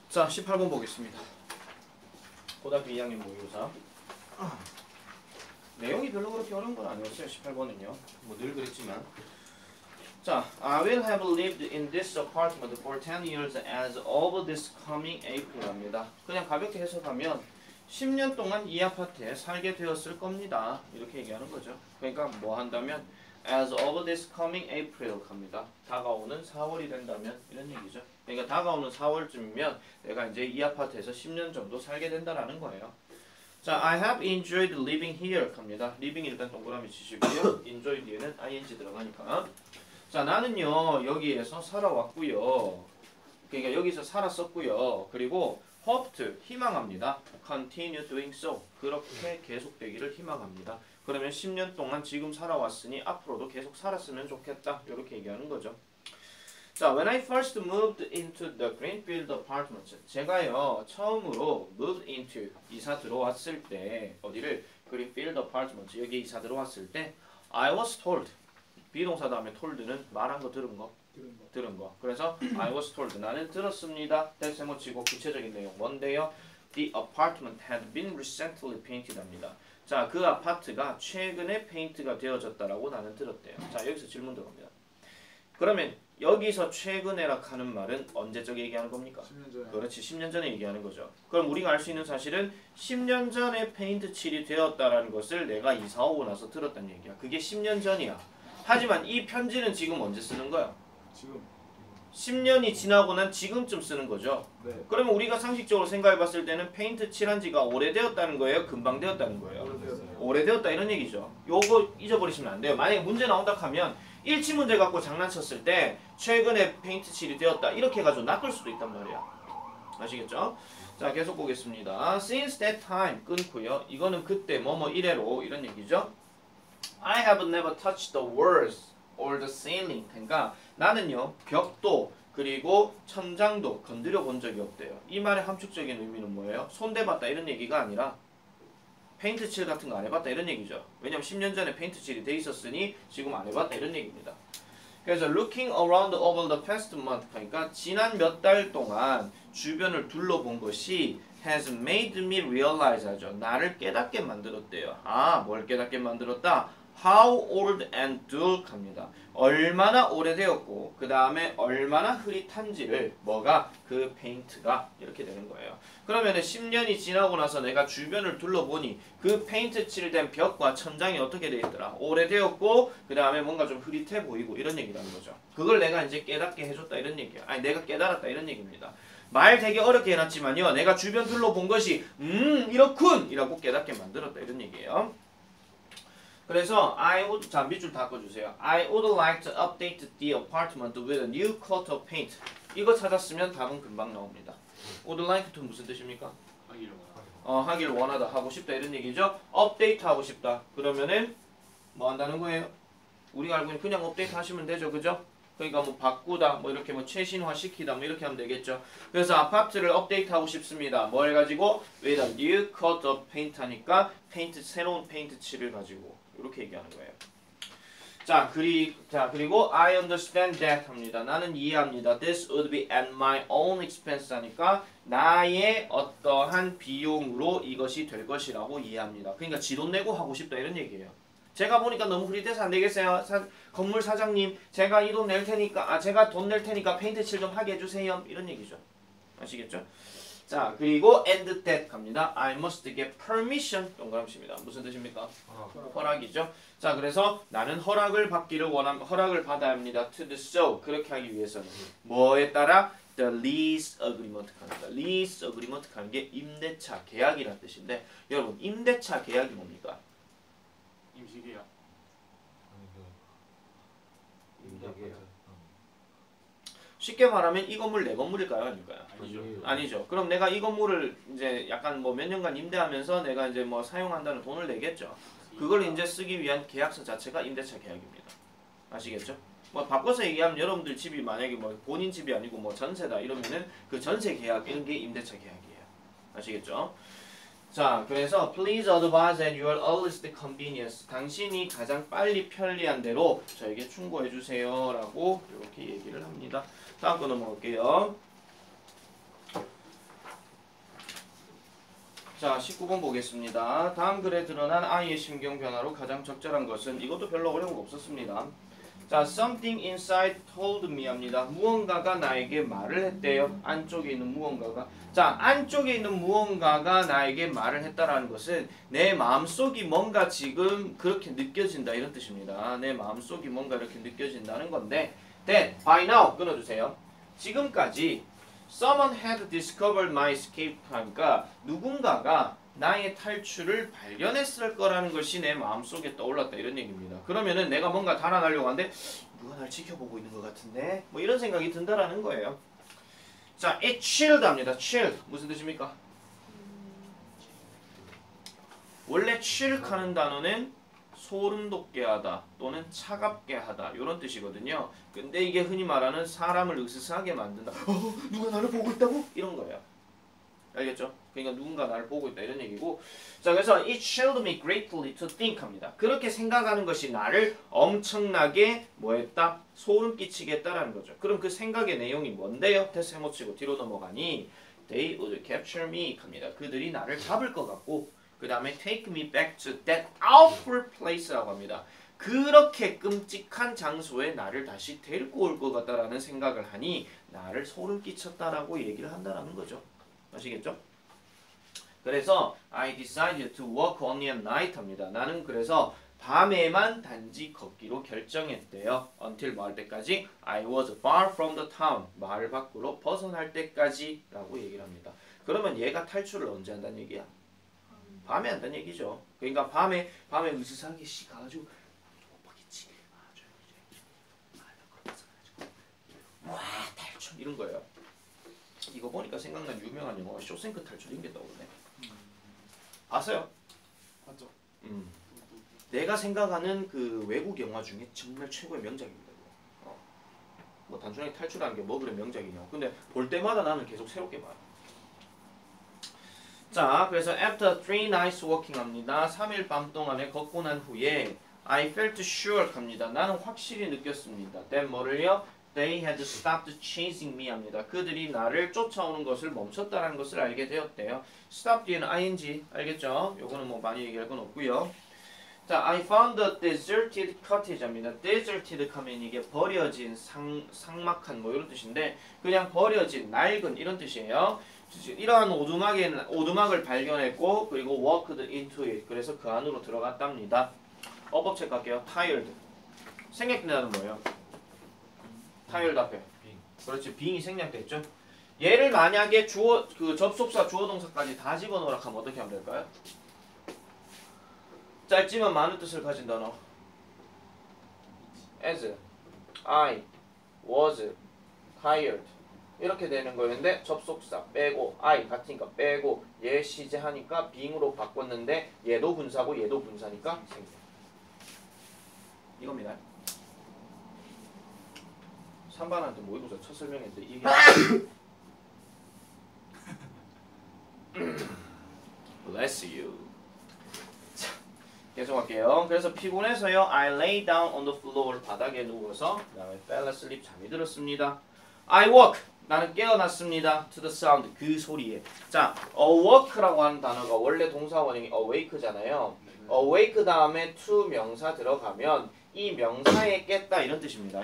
자, 18번 보겠습니다. 고등학교 2학년 모의고사. 내용이 별로 그렇게 어려운 건 아니었어요. 18번은요. 뭐 늘 그랬지만. 자, I will have lived in this apartment for 10 years as of this coming April 합니다. 그냥 가볍게 해석하면 10년 동안 이 아파트에 살게 되었을 겁니다. 이렇게 얘기하는 거죠. 그러니까 뭐 한다면 as of this coming April 합니다. 다가오는 4월이 된다면 이런 얘기죠. 그러니까 다가오는 4월쯤이면 내가 이제 이 아파트에서 10년 정도 살게 된다라는 거예요. 자, I have enjoyed living here 합니다. living 일단 동그라미 치시고요. enjoy 뒤에는 ing 들어가니까. 자, 나는요 여기에서 살아왔고요. 그러니까 여기서 살았었고요. 그리고 hoped 희망합니다. continue doing so 그렇게 계속되기를 희망합니다. 그러면 10년 동안 지금 살아왔으니 앞으로도 계속 살았으면 좋겠다. 이렇게 얘기하는 거죠. 자, when I first moved into the Greenfield apartments, 제가요 처음으로 moved into 이사 들어왔을 때 어디를 Greenfield apartments 여기 이사 들어왔을 때 I was told 비동사 다음에 told는 말한 거 들은 거. 그래서 I was told 나는 들었습니다. 대세모치고 구체적인 내용 뭔데요? The apartment had been recently painted 합니다. 자, 그 아파트가 최근에 페인트가 되어졌다라고 나는 들었대요. 자, 여기서 질문 들어갑니다. 그러면 여기서 최근에라 하는 말은 언제적 얘기하는 겁니까? 10년 전에. 그렇지, 10년 전에 얘기하는 거죠. 그럼 우리가 알 수 있는 사실은 10년 전에 페인트 칠이 되었다라는 것을 내가 이사 오고 나서 들었다는 얘기야. 그게 10년 전이야. 하지만 이 편지는 지금 언제 쓰는 거야? 지금. 10년이 지나고 난 지금쯤 쓰는 거죠. 네. 그러면 우리가 상식적으로 생각해 봤을 때는 페인트 칠한 지가 오래되었다는 거예요? 금방 되었다는 거예요? 오래되었어요. 오래되었다 이런 얘기죠. 요거 잊어버리시면 안 돼요. 만약에 문제 나온다 하면 일치 문제 갖고 장난쳤을 때 최근에 페인트 칠이 되었다 이렇게 해가지고 낚을 수도 있단 말이야. 아시겠죠? 자, 계속 보겠습니다. Since that time 끊고요. 이거는 그때 뭐뭐 이래로 이런 얘기죠. I have never touched the walls or the ceiling. 그러니까 나는요 벽도 그리고 천장도 건드려 본 적이 없대요. 이 말의 함축적인 의미는 뭐예요? 손대봤다 이런 얘기가 아니라 페인트 칠 같은 거 안 해봤다 이런 얘기죠. 왜냐면 10년 전에 페인트 칠이 돼 있었으니 지금 안 해봤다 이런 얘기입니다. 그래서 looking around over the past month 그러니까 지난 몇 달 동안 주변을 둘러본 것이 has made me realize 하죠. 나를 깨닫게 만들었대요. 아, 뭘 깨닫게 만들었다? How old and dull 합니다. 얼마나 오래되었고 그 다음에 얼마나 흐릿한지를 뭐가? 그 페인트가 이렇게 되는 거예요. 그러면은 10년이 지나고 나서 내가 주변을 둘러보니 그 페인트 칠된 벽과 천장이 어떻게 되어 있더라? 오래되었고 그 다음에 뭔가 좀 흐릿해 보이고 이런 얘기라는 거죠. 그걸 내가 이제 깨닫게 해줬다 이런 얘기야. 아니 내가 깨달았다 이런 얘기입니다. 말 되게 어렵게 해놨지만요. 내가 주변 둘러본 것이 이렇군! 이라고 깨닫게 만들었다 이런 얘기예요. 그래서 I would 자 밑줄 닦아주세요. I would like to update the apartment with a new coat of paint. 이거 찾았으면 답은 금방 나옵니다. would like to 무슨 뜻입니까? 하길 원하다 하고 싶다 이런 얘기죠. 업데이트 하고 싶다. 그러면은 뭐 한다는 거예요? 우리가 알고 있는 그냥 업데이트 하시면 되죠, 그죠? 그러니까 뭐 바꾸다, 뭐 이렇게 뭐 최신화 시키다, 뭐 이렇게 하면 되겠죠. 그래서 아파트를 업데이트 하고 싶습니다. 뭘 가지고? with a new coat of paint 하니까 페인트 새로운 페인트 칠을 가지고. 이렇게 얘기하는 거예요. 자, 그리고 I understand that 합니다. 나는 이해합니다. This would be at my own expense 하니까 나의 어떠한 비용으로 이것이 될 것이라고 이해합니다. 그러니까 지 돈 내고 하고 싶다 이런 얘기예요. 제가 보니까 너무 흐릿해서 안 되겠어요. 건물 사장님, 제가 이 돈 낼 테니까, 제가 돈 낼 테니까 페인트 칠 좀 하게 해주세요. 이런 얘기죠. 아시겠죠? 자, 그리고 and that 갑니다. I must get permission. 동그라미입니다. 무슨 뜻입니까? 허락이죠. 자, 그래서 나는 허락을 받아야 합니다. To do so. 그렇게 하기 위해서는 뭐에 따라? The lease agreement 합니다. lease agreement 하는 게 임대차 계약이라는 뜻인데 여러분 임대차 계약이 뭡니까? 임시계약. 임대계약. 쉽게 말하면 이 건물 내 건물일까요, 아닐까요? 아니죠. 아니죠. 그럼 내가 이 건물을 이제 약간 뭐 몇 년간 임대하면서 내가 이제 뭐 사용한다는 돈을 내겠죠. 그걸 이제 쓰기 위한 계약서 자체가 임대차 계약입니다. 아시겠죠? 뭐 바꿔서 얘기하면 여러분들 집이 만약에 뭐 본인 집이 아니고 뭐 전세다 이러면은 그 전세 계약 이런 게 임대차 계약이에요. 아시겠죠? 자, 그래서 please advise at your earliest convenience. 당신이 가장 빨리 편리한 대로 저에게 충고해 주세요라고 이렇게 얘기를 합니다. 다음 거 넘어갈게요. 자, 19번 보겠습니다. 다음 글에 드러난 아이의 심경 변화로 가장 적절한 것은 이것도 별로 어려운 거 없었습니다. 자, something inside told me 합니다. 무언가가 나에게 말을 했대요. 안쪽에 있는 무언가가. 자, 안쪽에 있는 무언가가 나에게 말을 했다라는 것은 내 마음속이 뭔가 지금 그렇게 느껴진다 이런 뜻입니다. 내 마음속이 뭔가 이렇게 느껴진다는 건데 that by now 끊어주세요. 지금까지 someone had discovered my escape 하니까 누군가가 나의 탈출을 발견했을 거라는 것이 내 마음속에 떠올랐다 이런 얘기입니다. 그러면은 내가 뭔가 달아나려고 하는데 누가 날 지켜보고 있는 것 같은데 뭐 이런 생각이 든다라는 거예요. 자, it chilled 합니다. chill 무슨 뜻입니까? 원래 chill 하는 단어는 소름 돋게 하다 또는 차갑게 하다 이런 뜻이거든요. 근데 이게 흔히 말하는 사람을 으스스하게 만든다. 누가 나를 보고 있다고? 이런 거예요. 알겠죠? 그러니까 누군가 나를 보고 있다 이런 얘기고. 자, 그래서 it chilled me greatly to think 합니다. 그렇게 생각하는 것이 나를 엄청나게 뭐했다? 소름 끼치게 했다라는 거죠. 그럼 그 생각의 내용이 뭔데요? 대세 해모치고 뒤로 넘어가니 they would capture me 합니다. 그들이 나를 잡을 것 같고 그 다음에 take me back to that awful place라고 합니다. 그렇게 끔찍한 장소에 나를 다시 데리고 올 것 같다라는 생각을 하니 나를 소름 끼쳤다라고 얘기를 한다라는 거죠. 아시겠죠? 그래서 I decided to walk only at night 합니다. 나는 그래서 밤에만 단지 걷기로 결정했대요. until 뭐 할 때까지? I was far from the town. 마을 밖으로 벗어날 때까지 라고 얘기를 합니다. 그러면 얘가 탈출을 언제 한다는 얘기야? 밤에 한다는 얘기죠. 그러니까 밤에 으스스하게 씨 가가지고 못 보겠지. 와 탈출 이런 거예요. 이거 보니까 생각난 유명한 영화가 쇼생크 탈출인 게 떠오르네. 아세요? 맞죠? 내가 생각하는 그 외국 영화 중에 정말 최고의 명작입니다. 뭐 단순하게 탈출하는 게 뭐 그래 명작이냐. 근데 볼 때마다 나는 계속 새롭게 봐요. 자, 그래서 after 3 nights walking 합니다. 3일 밤 동안에 걷고 난 후에 I felt sure 합니다. 나는 확실히 느꼈습니다. then 뭐를요? They had stopped chasing me 합니다. 그들이 나를 쫓아오는 것을 멈췄다는 것을 알게 되었대요. stop 뒤에는 ing 알겠죠? 요거는 뭐 많이 얘기할 건 없고요. 자, I found a deserted cottage 합니다. deserted 하면 이게 버려진 삭막한 뭐 이런 뜻인데 그냥 버려진 낡은 이런 뜻이에요. 이러한 오두막을 발견했고 그리고 walked into it. 그래서 그 안으로 들어갔답니다. 어법 체크할게요. tired. 생략된 단어는 뭐예요? tired 앞에. 그렇지. being이 생략됐죠. 얘를 만약에 접속사 주어동사까지 다 집어넣으라 하면 어떻게 하면 될까요? 짧지만 많은 뜻을 가진 단어. as, I, was, tired. 이렇게 되는 거였는데 접속사 빼고 I 같으니까 빼고 얘 시제하니까 being으로 바꿨는데 얘도 분사고 얘도 분사니까 생략. 이겁니다. 3반한테 모의고사 첫 설명했는데 이게 Bless you. 자, 계속할게요. 그래서 피곤해서요. I lay down on the floor. 바닥에 누워서 그 다음에 fell asleep. 잠이 들었습니다. I woke. 나는 깨어났습니다. To the sound. 그 소리에. 자, awoke라고 하는 단어가 원래 동사원형이 awake잖아요. awake 다음에 to 명사 들어가면 이 명사에 깼다 이런 뜻입니다.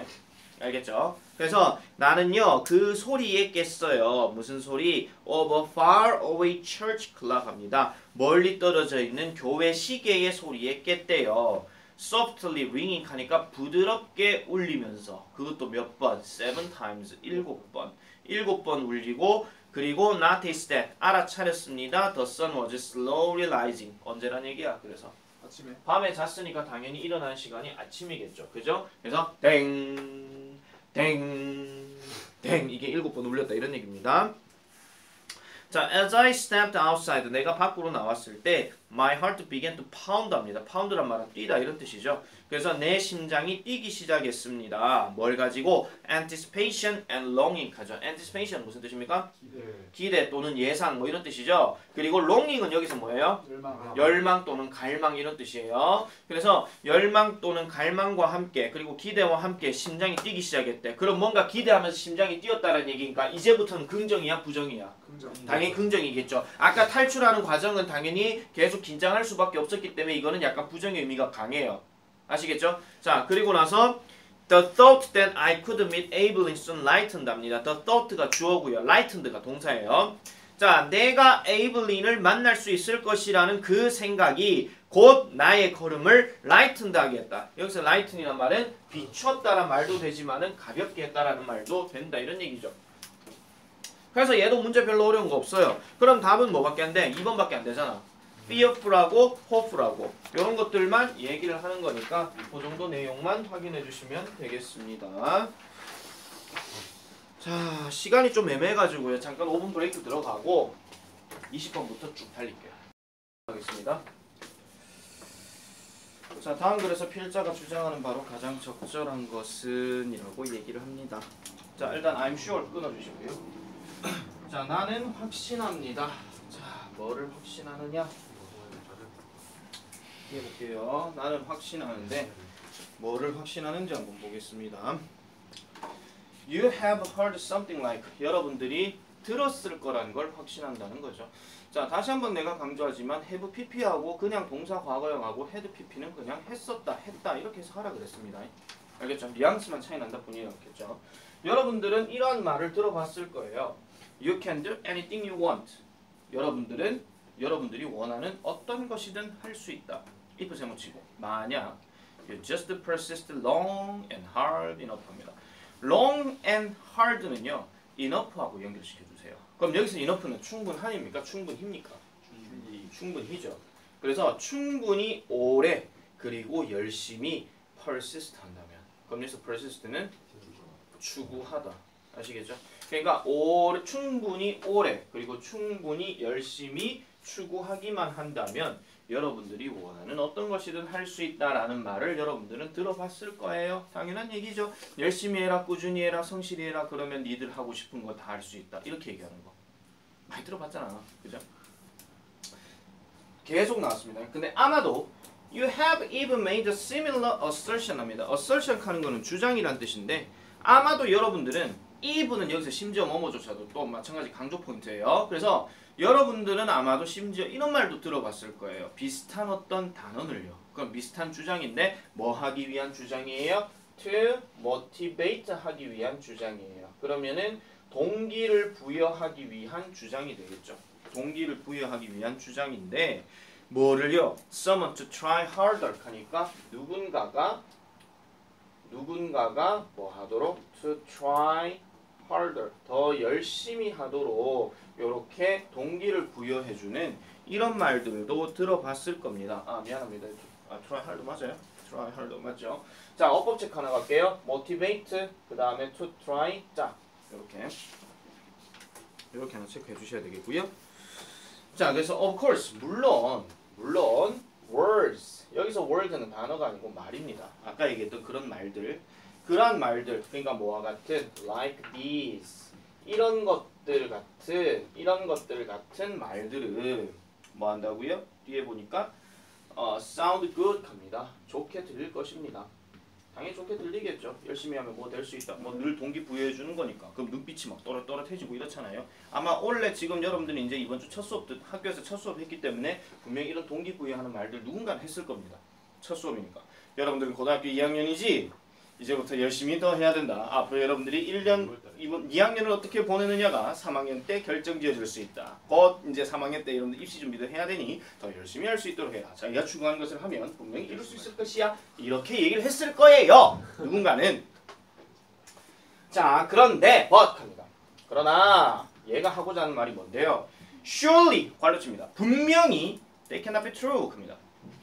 알겠죠? 그래서 나는요 그 소리에 깼어요. 무슨 소리? Of a far away church clock 합니다. 멀리 떨어져 있는 교회 시계의 소리에 깼대요. Softly ringing 하니까 부드럽게 울리면서 그것도 몇 번? 7 times 7번 7번 울리고 그리고 noticed that 알아차렸습니다. The sun was slowly rising. 언제란 얘기야? 그래서 아침에. 밤에 잤으니까 당연히 일어나는 시간이 아침이겠죠. 그죠? 그래서 땡, 땡, 땡 이게 7번 울렸다 이런 얘기입니다. 자, as I stepped outside, 내가 밖으로 나왔을 때 my heart began to pound 합니다. pound란 말은 뛰다 이런 뜻이죠. 그래서 내 심장이 뛰기 시작했습니다. 뭘 가지고? anticipation and longing 하죠. anticipation 무슨 뜻입니까? 기대 또는 예상 뭐 이런 뜻이죠. 그리고 longing은 여기서 뭐예요? 열망 또는 갈망 이런 뜻이에요. 그래서 열망 또는 갈망과 함께 그리고 기대와 함께 심장이 뛰기 시작했대. 그럼 뭔가 기대하면서 심장이 뛰었다는 얘기니까 이제부터는 긍정이야 부정이야? 당연히 긍정이겠죠. 아까 탈출하는 과정은 당연히 계속 긴장할 수밖에 없었기 때문에 이거는 약간 부정의 의미가 강해요. 아시겠죠? 자, 그리고 나서 The thought that I could meet Abeline soon lightened 합니다. The thought가 주어고요. lightened가 동사예요. 자, 내가 에이블린을 만날 수 있을 것이라는 그 생각이 곧 나의 걸음을 lightened 하게 했다. 여기서 lighten이란 말은 비추었다라는 말도 되지만은 가볍게 했다라는 말도 된다. 이런 얘기죠. 그래서 얘도 문제 별로 어려운 거 없어요. 그럼 답은 뭐밖에 안 돼? 2번밖에 안 되잖아. fearful하고 hopeful하고 이런 것들만 얘기를 하는 거니까 그 정도 내용만 확인해 주시면 되겠습니다. 자, 시간이 좀 애매해가지고요. 잠깐 5분 브레이크 들어가고 20번부터 쭉 달릴게요. 하겠습니다. 자, 다음 글에서 필자가 주장하는 바로 가장 적절한 것은 이라고 얘기를 합니다. 자, 일단 I'm sure 끊어주시고요. 자, 나는 확신합니다. 자, 뭐를 확신하느냐? 해볼게요. 나는 확신하는데 뭐를 확신하는지 한번 보겠습니다. You have heard something like 여러분들이 들었을 거라는 걸 확신한다는 거죠. 자, 다시 한번 내가 강조하지만 have pp하고 그냥 동사 과거형하고 had pp는 그냥 했었다, 했다 이렇게 해서 하라 그랬습니다. 알겠죠? 뉘앙스만 차이 난다 뿐이었겠죠. 여러분들은 이러한 말을 들어봤을 거예요. You can do anything you want. 여러분들이 원하는 어떤 것이든 할 수 있다. if 세모치고 만약 you just persist long and hard enough 합니다. long and hard는요 enough하고 연결시켜 주세요. 그럼 여기서 enough는 충분한입니까? 충분히입니까? 충분히죠. 그래서 충분히 오래 그리고 열심히 persist 한다면 그럼 여기서 persist는 추구하다. 아시겠죠? 그러니까 충분히 오래 그리고 충분히 열심히 추구하기만 한다면 여러분들이 원하는 어떤 것이든 할 수 있다라는 말을 여러분들은 들어봤을 거예요. 당연한 얘기죠. 열심히 해라, 꾸준히 해라, 성실히 해라. 그러면 니들 하고 싶은 거 다 할 수 있다. 이렇게 얘기하는 거. 많이 들어봤잖아. 그죠? 계속 나왔습니다. 근데 아마도 You have even made a similar assertion 합니다. assertion 하는 거는 주장이란 뜻인데 아마도 여러분들은 even은 여기서 심지어 뭐뭐조차도 또 마찬가지 강조 포인트예요. 그래서 여러분들은 아마도 심지어 이런 말도 들어봤을 거예요. 비슷한 어떤 단어를요. 그럼 비슷한 주장인데 뭐 하기 위한 주장이에요? To motivate 하기 위한 주장이에요. 그러면은 동기를 부여하기 위한 주장이 되겠죠. 동기를 부여하기 위한 주장인데 뭐를요? Someone to try harder 하니까 누군가가 뭐 하도록 to try harder 더 열심히 하도록 이렇게 동기를 부여해주는 이런 말들도 들어봤을 겁니다. 아 미안합니다. try hard 맞아요? try hard 맞죠? 자 어법 체크 하나 갈게요. motivate 그 다음에 to try 자 이렇게 하나 체크해 주셔야 되겠고요. 자 그래서 of course 물론 words 여기서 word는 단어가 아니고 말입니다. 아까 얘기했던 그런 말들 그러니까 뭐와 같은 like these 이런 것들 같은 말들은 뭐 한다고요? 뒤에 보니까 sound good 합니다. 좋게 들릴 것입니다. 당연히 좋게 들리겠죠. 열심히 하면 뭐 될 수 있다. 뭐 늘 동기 부여해 주는 거니까. 그럼 눈빛이 막 또렷또렷해지고 이렇잖아요. 아마 원래 지금 여러분들이 이제 이번 주 첫 수업 학교에서 첫 수업 했기 때문에 분명히 이런 동기 부여하는 말들 누군가는 했을 겁니다. 첫 수업이니까. 여러분들은 고등학교 2학년이지 이제부터 열심히 더 해야 된다. 앞으로 여러분들이 2학년을 어떻게 보내느냐가 3학년 때 결정지어질 수 있다. 곧 이제 3학년 때 여러분들 입시 준비도 해야 되니 더 열심히 할 수 있도록 해라. 자기가 추구하는 것을 하면 분명히 이룰 수 있을 것이야. 이렇게 얘기를 했을 거예요. 누군가는. 자 그런데 but 합니다. 그러나 얘가 하고자 하는 말이 뭔데요? Surely 관료치입니다. 분명히 they cannot be true 합니다.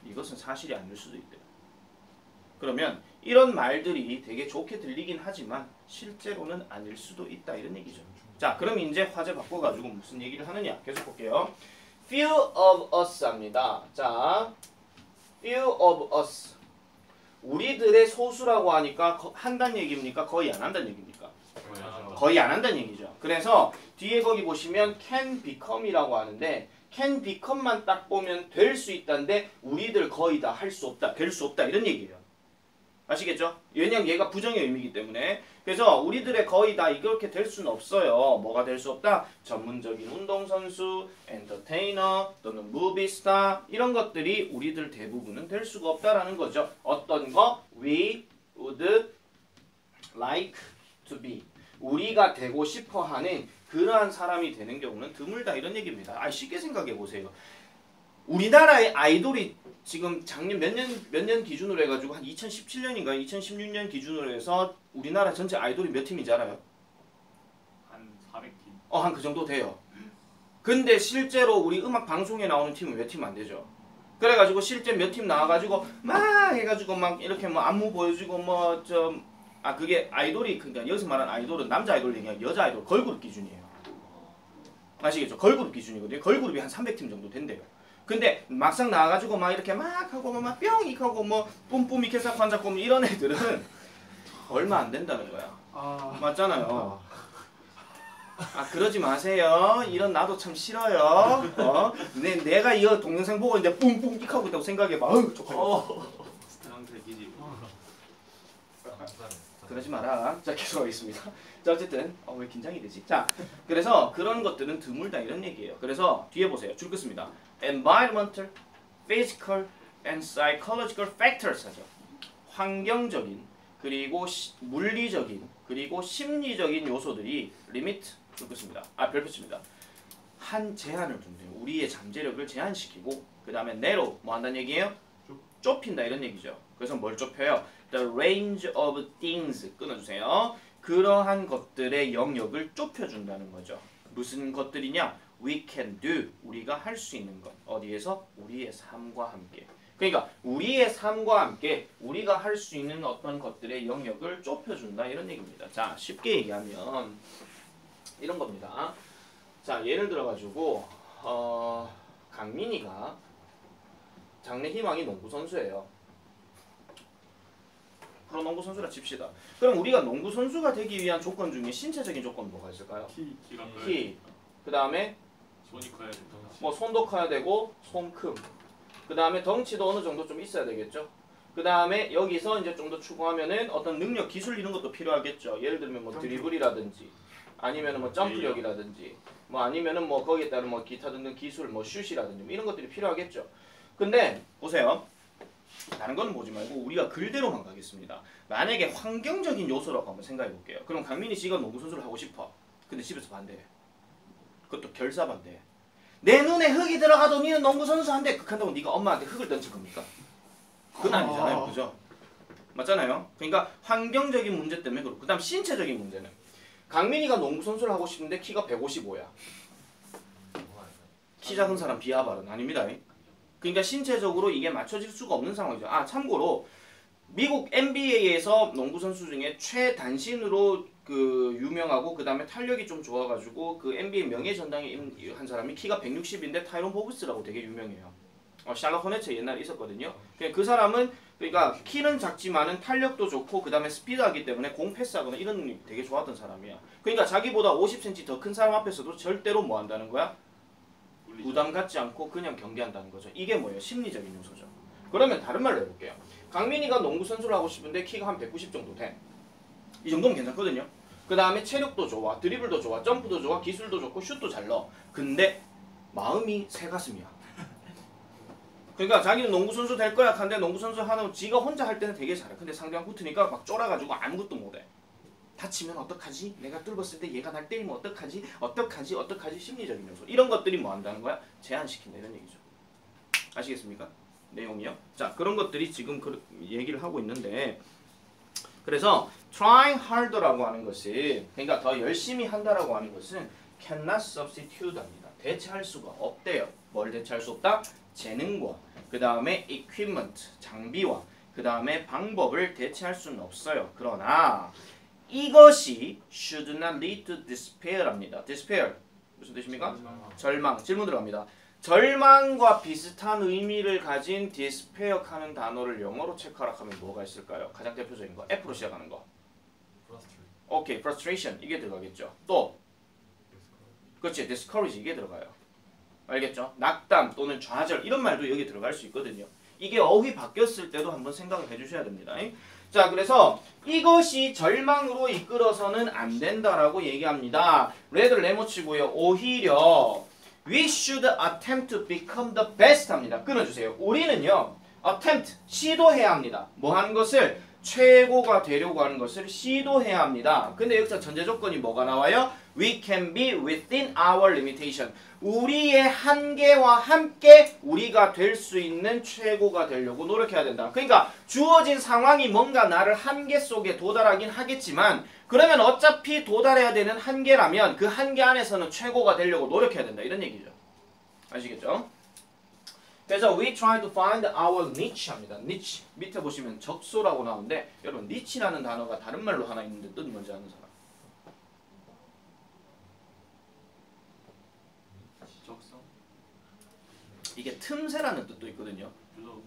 이것은 사실이 아닐 수도 있대요. 그러면 이런 말들이 되게 좋게 들리긴 하지만 실제로는 아닐 수도 있다 이런 얘기죠. 자 그럼 이제 화제 바꿔가지고 무슨 얘기를 하느냐 계속 볼게요. Few of us 합니다. 자 few of us 우리들의 소수라고 하니까 한다는 얘기입니까? 거의 안 한다는 얘기입니까? 거의 안 한다는 얘기죠. 그래서 뒤에 거기 보시면 can become이라고 하는데 can become만 딱 보면 될 수 있다는데 우리들 거의 다 할 수 없다, 될 수 없다 이런 얘기예요. 아시겠죠? 왜냐면 얘가 부정의 의미이기 때문에. 그래서 우리들의 거의 다 이렇게 될 수는 없어요. 뭐가 될 수 없다? 전문적인 운동선수, 엔터테이너 또는 무비스타 이런 것들이 우리들 대부분은 될 수가 없다라는 거죠. 어떤 거? We would like to be. 우리가 되고 싶어 하는 그러한 사람이 되는 경우는 드물다 이런 얘기입니다. 쉽게 생각해 보세요. 우리나라의 아이돌이 지금 작년 몇 년 기준으로 해가지고 한 2017년인가 2016년 기준으로 해서 우리나라 전체 아이돌이 몇 팀인지 알아요? 한 400팀. 한 그 정도 돼요. 근데 실제로 우리 음악 방송에 나오는 팀은 몇 팀 안 되죠. 그래가지고 실제 몇 팀 나와가지고 막 해가지고 막 이렇게 뭐 안무 보여주고 뭐 좀 그게 아이돌이 그러니까 여기서 말하는 아이돌은 남자 아이돌 얘기 아니라 여자 아이돌 걸그룹 기준이에요. 아시겠죠? 걸그룹 기준이거든요. 걸그룹이 한 300팀 정도 된대요. 근데 막상 나와가지고 막 이렇게 막 하고 막 뿅 하고 뭐 뿜뿜 이렇게 싹 환자고 이런 애들은 얼마 안 된다는 거야. 맞잖아요. 그러지 마세요. 이런 나도 참 싫어요. 내가 이 동영상 보고 이제 뿜뿜 იქ 하고 있다고 생각해봐. 쪽팔려. 그러지 마라. 자, 계속하겠습니다. 자, 어쨌든 왜 긴장이 되지? 자, 그래서 그런 것들은 드물다 이런 얘기예요. 그래서 뒤에 보세요. 줄 긋습니다. Environmental, physical, and psychological factors 하죠. 환경적인 그리고 물리적인 그리고 심리적인 요소들이 limit 줄 긋습니다. 별표칩니다. 한 제한을 둔대요. 우리의 잠재력을 제한시키고 그 다음에 narrow 뭐 한다는 얘기예요? 좁힌다 이런 얘기죠. 그래서 뭘 좁혀요? The range of things 끊어주세요. 그러한 것들의 영역을 좁혀준다는 거죠. 무슨 것들이냐? We can do. 우리가 할 수 있는 것. 어디에서? 우리의 삶과 함께. 그러니까 우리의 삶과 함께 우리가 할 수 있는 어떤 것들의 영역을 좁혀준다 이런 얘기입니다. 자, 쉽게 얘기하면 이런 겁니다. 자, 예를 들어가지고 강민이가 장래 희망이 농구 선수예요. 프로농구 선수라 칩시다. 그럼 우리가 농구 선수가 되기 위한 조건 중에 신체적인 조건 뭐가 있을까요? 키. 그 다음에 손이 커야 된다. 뭐 손도 커야 되고 손큼. 그 다음에 덩치도 어느 정도 좀 있어야 되겠죠. 그 다음에 여기서 이제 좀 더 추구하면은 어떤 능력, 기술 이런 것도 필요하겠죠. 예를 들면 뭐 드리블이라든지 아니면은 뭐 점프력이라든지 뭐 아니면은 뭐 거기에 따른 뭐 기타 등등 기술, 뭐 슛이라든지 뭐 이런 것들이 필요하겠죠. 근데 보세요. 다른 거는 보지 말고 우리가 글대로만 가겠습니다. 만약에 환경적인 요소라고 한번 생각해 볼게요. 그럼 강민희 씨가 농구 선수를 하고 싶어. 근데 집에서 반대해. 그것도 결사 반대해. 내 눈에 흙이 들어가도 니는 농구 선수 한대. 그렇다고 네가 엄마한테 흙을 던질 겁니까? 그건 아니잖아요. 그죠? 맞잖아요. 그러니까 환경적인 문제 때문에 그렇고. 그 다음 신체적인 문제는 강민이가 농구 선수를 하고 싶은데 키가 155야. 키 작은 사람 비하발은 아닙니다. 그러니까 신체적으로 이게 맞춰질 수가 없는 상황이죠. 참고로 미국 NBA에서 농구 선수 중에 최단신으로 그 유명하고 그 다음에 탄력이 좀 좋아가지고 그 NBA 명예 전당에 한 사람이 키가 160인데 타이론 포브스라고 되게 유명해요. 샬럿 호네츠에 옛날에 있었거든요. 그 사람은 그러니까 키는 작지만은 탄력도 좋고 그 다음에 스피드하기 때문에 공 패스하거나 이런 능력이 되게 좋았던 사람이야. 그러니까 자기보다 50cm 더 큰 사람 앞에서도 절대로 뭐 한다는 거야? 부담 갖지 않고 그냥 경기한다는 거죠. 이게 뭐예요? 심리적인 요소죠. 그러면 다른 말로 해볼게요. 강민이가 농구 선수를 하고 싶은데 키가 한 190 정도 돼. 이 정도면 괜찮거든요. 그 다음에 체력도 좋아, 드리블도 좋아, 점프도 좋아, 기술도 좋고 슛도 잘 넣어. 근데 마음이 새가슴이야. 그러니까 자기는 농구 선수 될 거야 하는데 농구 선수 하는 지가 혼자 할 때는 되게 잘해. 근데 상대방 붙으니까 막 쫄아가지고 아무것도 못해. 다치면 어떡하지? 내가 뚫었을 때 얘가 날 때리면 어떡하지? 어떡하지? 심리적인 요소. 이런 것들이 뭐 한다는 거야? 제한시킨다 이런 얘기죠. 아시겠습니까? 내용이요. 자, 그런 것들이 지금 얘기를 하고 있는데 그래서 trying hard라고 하는 것이 그러니까 더 열심히 한다라고 하는 것은 cannot substitute 합니다. 대체할 수가 없대요. 뭘 대체할 수 없다? 재능과 그 다음에 equipment, 장비와 그 다음에 방법을 대체할 수는 없어요. 그러나 이것이 should not lead to despair 합니다. despair 무슨 뜻입니까? 절망. 질문 들어갑니다. 절망과 비슷한 의미를 가진 despaire하는 단어를 영어로 체크하라 하면 뭐가 있을까요? 가장 대표적인 거 F로 시작하는 거. 오케이, frustration 이게 들어가겠죠. 또 그렇지, discourage 이게 들어가요. 알겠죠? 낙담 또는 좌절 이런 말도 여기 들어갈 수 있거든요. 이게 어휘 바뀌었을 때도 한번 생각을 해주셔야 됩니다. 자, 그래서 이것이 절망으로 이끌어서는 안 된다라고 얘기합니다. 레드를 네모치고요. 오히려 we should attempt to become the best 합니다. 끊어주세요. 우리는요, attempt 시도해야 합니다. 뭐 하는 것을? 최고가 되려고 하는 것을 시도해야 합니다. 근데 여기서 전제 조건이 뭐가 나와요? We can be within our limitation. 우리의 한계와 함께 우리가 될 수 있는 최고가 되려고 노력해야 된다. 그러니까 주어진 상황이 뭔가 나를 한계 속에 도달하긴 하겠지만 그러면 어차피 도달해야 되는 한계라면 그 한계 안에서는 최고가 되려고 노력해야 된다. 이런 얘기죠. 아시겠죠? 그래서 we try to find our niche 합니다. niche 밑에 보시면 적소라고 나오는데 여러분 niche라는 단어가 다른 말로 하나 있는데 뜻 뭔지 아는 사람? 적성. 이게 틈새라는 뜻도 있거든요. 블로우.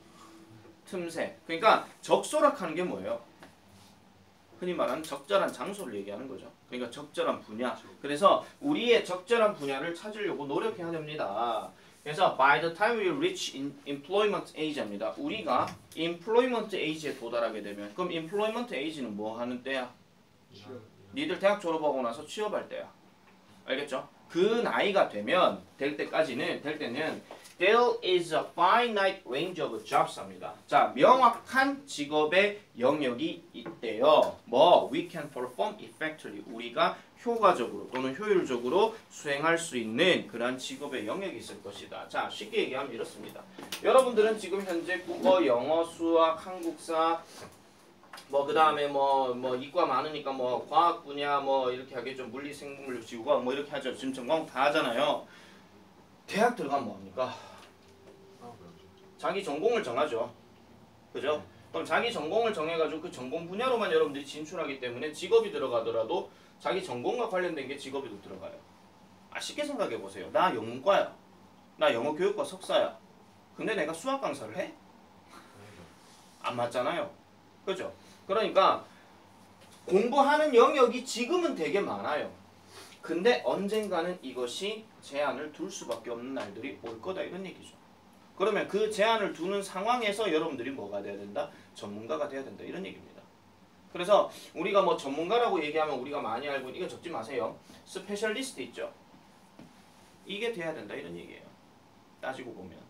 틈새. 그러니까 적소락하는 게 뭐예요? 흔히 말하는 적절한 장소를 얘기하는 거죠. 그러니까 적절한 분야. 그래서 우리의 적절한 분야를 찾으려고 노력해야 됩니다. 그래서 by the time we reach employment age입니다. 우리가 employment age에 도달하게 되면 그럼 employment age는 뭐 하는 때야? 니들 대학 졸업하고 나서 취업할 때야. 알겠죠? 그 나이가 되면 될 때는 there is a finite range of jobs 합니다. 자, 명확한 직업의 영역이 있대요. 뭐 we can perform effectively. 우리가 효과적으로 또는 효율적으로 수행할 수 있는 그러한 직업의 영역이 있을 것이다. 자, 쉽게 얘기하면 이렇습니다. 여러분들은 지금 현재 국어, 영어, 수학, 한국사 뭐 그다음에 뭐 이과 많으니까 뭐 과학 분야 뭐 이렇게 하겠죠. 물리, 생물, 지구과학 뭐 이렇게 하죠. 지금 전공 다 하잖아요. 대학 들어가면 뭐 합니까? 자기 전공을 정하죠. 그죠? 그럼 자기 전공을 정해가지고 그 전공 분야로만 여러분들이 진출하기 때문에 직업이 들어가더라도 자기 전공과 관련된 게 직업에도 들어가요. 아, 쉽게 생각해 보세요. 나 영문과야. 나 영어 교육과 석사야. 근데 내가 수학 강사를 해? 안 맞잖아요. 그죠? 그러니까 공부하는 영역이 지금은 되게 많아요. 근데 언젠가는 이것이 제한을 둘 수밖에 없는 날들이 올 거다 이런 얘기죠. 그러면 그 제한을 두는 상황에서 여러분들이 뭐가 돼야 된다? 전문가가 돼야 된다 이런 얘기입니다. 그래서 우리가 뭐 전문가라고 얘기하면 우리가 많이 알고 이거 적지 마세요. 스페셜리스트 있죠. 이게 돼야 된다 이런 얘기예요. 따지고 보면.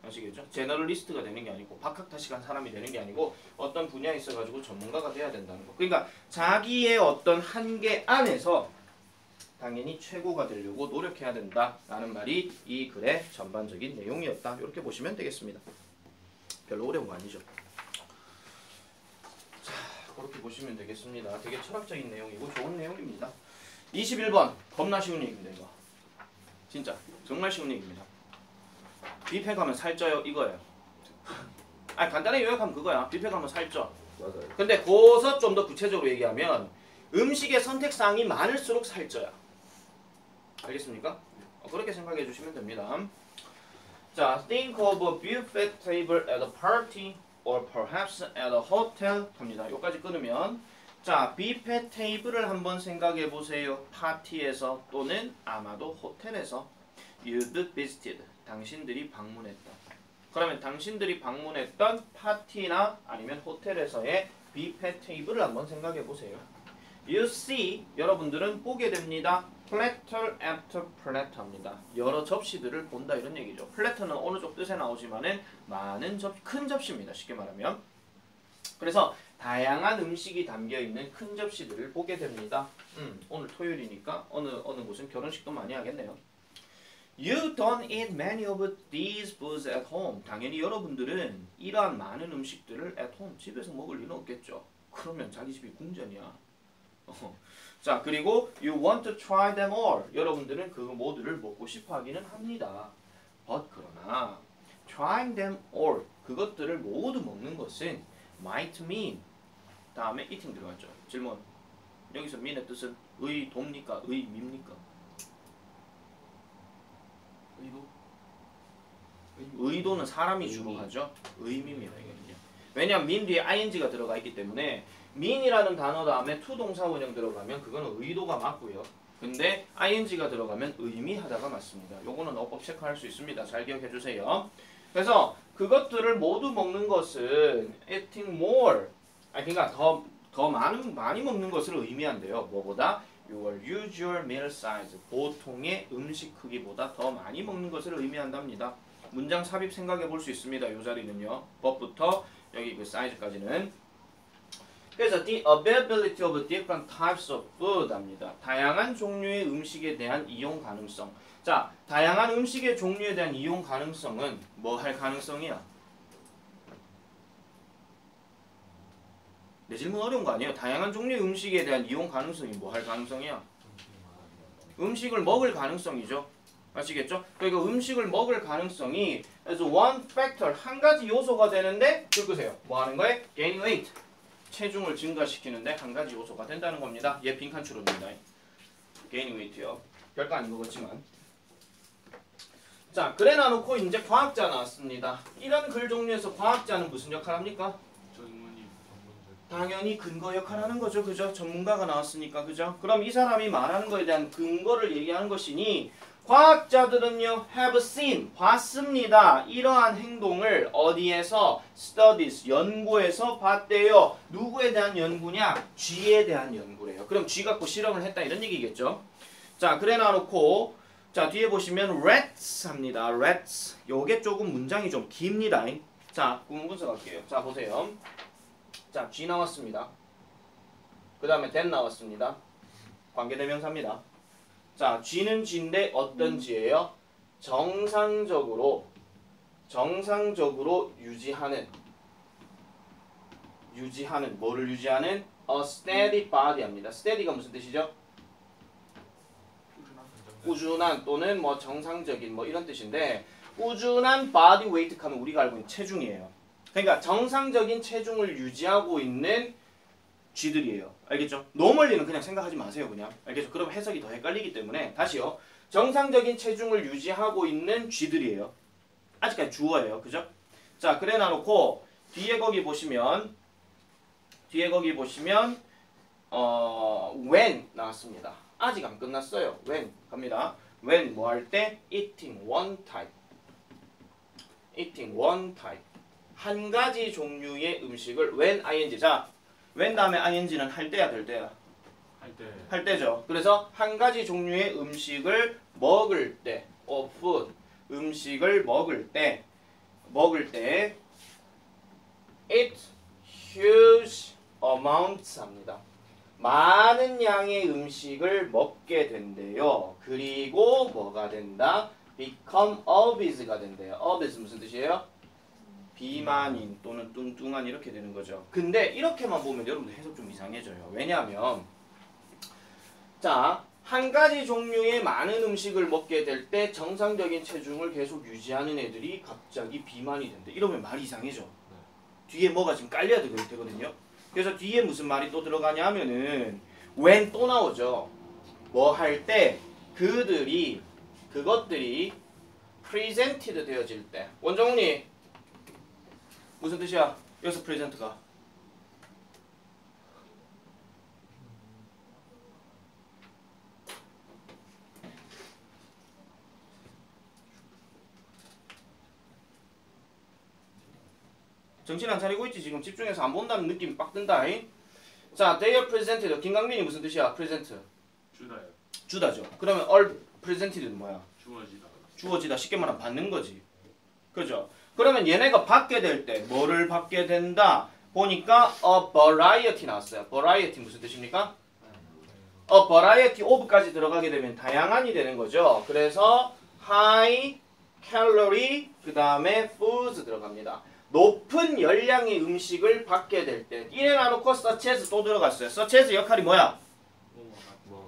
아시겠죠? 제너럴리스트가 되는 게 아니고 박학다식한 사람이 되는 게 아니고 어떤 분야에 있어가지고 전문가가 돼야 된다는 거. 그러니까 자기의 어떤 한계 안에서 당연히 최고가 되려고 노력해야 된다라는 말이 이 글의 전반적인 내용이었다. 이렇게 보시면 되겠습니다. 별로 어려운 거 아니죠? 자, 그렇게 보시면 되겠습니다. 되게 철학적인 내용이고 좋은 내용입니다. 21번 겁나 쉬운 얘기입니다. 이거 진짜 정말 쉬운 얘기입니다. 뷔페 가면 살쪄요 이거예요. 아니 간단하게 요약하면 그거야. 뷔페 가면 살쪄. 맞아요. 근데 거기서 좀 더 구체적으로 얘기하면 음식의 선택사항이 많을수록 살쪄요. 알겠습니까? 그렇게 생각해 주시면 됩니다. 자, think of a buffet table at a party or perhaps at a hotel 합니다. 여기까지 끊으면 자, 뷔페 테이블을 한번 생각해 보세요. 파티에서 또는 아마도 호텔에서 you'd visited. 당신들이 방문했다. 그러면 당신들이 방문했던 파티나 아니면 호텔에서의 뷔페 테이블을 한번 생각해 보세요. You see, 여러분들은 보게 됩니다. platter after platter입니다. 여러 접시들을 본다 이런 얘기죠. 플래터는 어느 쪽 뜻에 나오지만은 많은 큰 접시입니다. 쉽게 말하면. 그래서 다양한 음식이 담겨 있는 큰 접시들을 보게 됩니다. 오늘 토요일이니까 어느 곳은 결혼식도 많이 하겠네요. You don't eat many of these foods at home. 당연히 여러분들은 이러한 많은 음식들을 at home 집에서 먹을 리는 없겠죠. 그러면 자기 집이 궁전이야. 자, 그리고 you want to try them all. 여러분들은 그 모두를 먹고 싶어 하기는 합니다. But 그러나 trying them all 그것들을 모두 먹는 것은 might mean 다음에 eating 들어갔죠. 질문. 여기서 mean의 뜻은 의도입니까? 의미입니까? 의도? 의도는 사람이 주로 의미. 하죠. 의미입니다. 이거는요. 왜냐하면 민 뒤에 ing가 들어가 있기 때문에 민이라는 단어 다음에 to 동사 원형 들어가면 그거는 의도가 맞고요. 근데 ing가 들어가면 의미하다가 맞습니다. 요거는 어법 체크할 수 있습니다. 잘 기억해 주세요. 그래서 그것들을 모두 먹는 것은 eating more, 그러니까 더 많이 먹는 것을 의미한대요. 뭐보다? Your usual meal size, 보통의 음식 크기보다 더 많이 먹는 것을 의미한답니다. 문장 삽입 생각해 볼 수 있습니다. 이 자리는요. 법부터 여기 그 사이즈까지는. 그래서 the availability of different types of food 합니다. 다양한 종류의 음식에 대한 이용 가능성. 자, 다양한 음식의 종류에 대한 이용 가능성은 뭐 할 가능성이야? 내 질문 어려운 거 아니에요? 다양한 종류의 음식에 대한 이용 가능성이 뭐 할 가능성이야? 음식을 먹을 가능성이죠. 아시겠죠? 그러니까 음식을 먹을 가능성이 그래서 one factor, 한 가지 요소가 되는데 읽으세요. 뭐 하는 거예요? gain weight, 체중을 증가시키는데 한 가지 요소가 된다는 겁니다. 얘 빈칸 추론입니다. gain weight요. 별거 아닌 것 같지만. 자, 그래 놔놓고 이제 과학자 나왔습니다. 이런 글 종류에서 과학자는 무슨 역할 합니까? 전문의. 당연히 근거 역할하는 거죠. 그죠? 전문가가 나왔으니까. 그죠? 그럼 이 사람이 말하는 거에 대한 근거를 얘기하는 것이니 과학자들은요, have seen, 봤습니다. 이러한 행동을 어디에서? studies, 연구에서 봤대요. 누구에 대한 연구냐? 쥐에 대한 연구래요. 그럼 쥐 갖고 실험을 했다 이런 얘기겠죠? 자, 그래 놔놓고 자, 뒤에 보시면 rats 합니다. rats. 요게 조금 문장이 좀 깁니다. 자, 구문 분석할게요. 자, 보세요. 자, 쥐 나왔습니다. 그 다음에 that 나왔습니다. 관계대명사입니다. 자, 쥐는 쥐인데 어떤 쥐예요? 정상적으로 유지하는 뭐를 유지하는? a steady body합니다. steady가 무슨 뜻이죠? 꾸준한 또는 뭐 정상적인 뭐 이런 뜻인데 꾸준한 body weight 하면 우리가 알고 있는 체중이에요. 그러니까 정상적인 체중을 유지하고 있는 쥐들이에요. 알겠죠? 노멀리는 그냥 생각하지 마세요. 그냥. 알겠죠? 그럼 해석이 더 헷갈리기 때문에 다시요. 정상적인 체중을 유지하고 있는 쥐들이에요. 아직까지 주어예요. 그죠? 자, 그래 놔놓고 뒤에 거기 보시면 when 나왔습니다. 아직 안 끝났어요. when 갑니다. when 뭐 할 때? eating one type. 한 가지 종류의 음식을 when ing. 자, when 다음에 ing는 할 때야 될 때야? 할 때죠. 그래서 한 가지 종류의 음식을 먹을 때, food, 음식을 먹을 때 eat huge amounts 합니다. 많은 양의 음식을 먹게 된대요. 그리고 뭐가 된다? become obese가 된대요. obese 무슨 뜻이에요? 비만인 또는 뚱뚱한 이렇게 되는 거죠. 근데 이렇게만 보면 여러분들 해석 좀 이상해져요. 왜냐하면 자, 한 가지 종류의 많은 음식을 먹게 될 때 정상적인 체중을 계속 유지하는 애들이 갑자기 비만이 된대. 이러면 말이 이상해져. 뒤에 뭐가 지금 깔려야 되거든요. 그래서 뒤에 무슨 말이 또 들어가냐 하면은 when 또 나오죠. 뭐 할 때 그것들이 presented 되어질 때. 원정훈이 무슨 뜻이야? 여기서 present가 정신 안 차리고 있지? 지금 집중해서 안 본다는 느낌이 빡 든다. 자, they are presented. 김강민이 무슨 뜻이야? present. 주다요. 주다죠. 그러면 all presented는 뭐야? 주어지다. 주어지다. 쉽게 말하면 받는 거지. 그죠? 그러면 얘네가 받게 될 때 뭐를 받게 된다? 보니까 a variety 나왔어요. variety 무슨 뜻입니까? a variety of까지 들어가게 되면 다양한이 되는 거죠. 그래서 high calorie 그 다음에 foods 들어갑니다. 높은 열량의 음식을 받게 될 때 이래 놔놓고 such as 또 들어갔어요. such as 역할이 뭐야?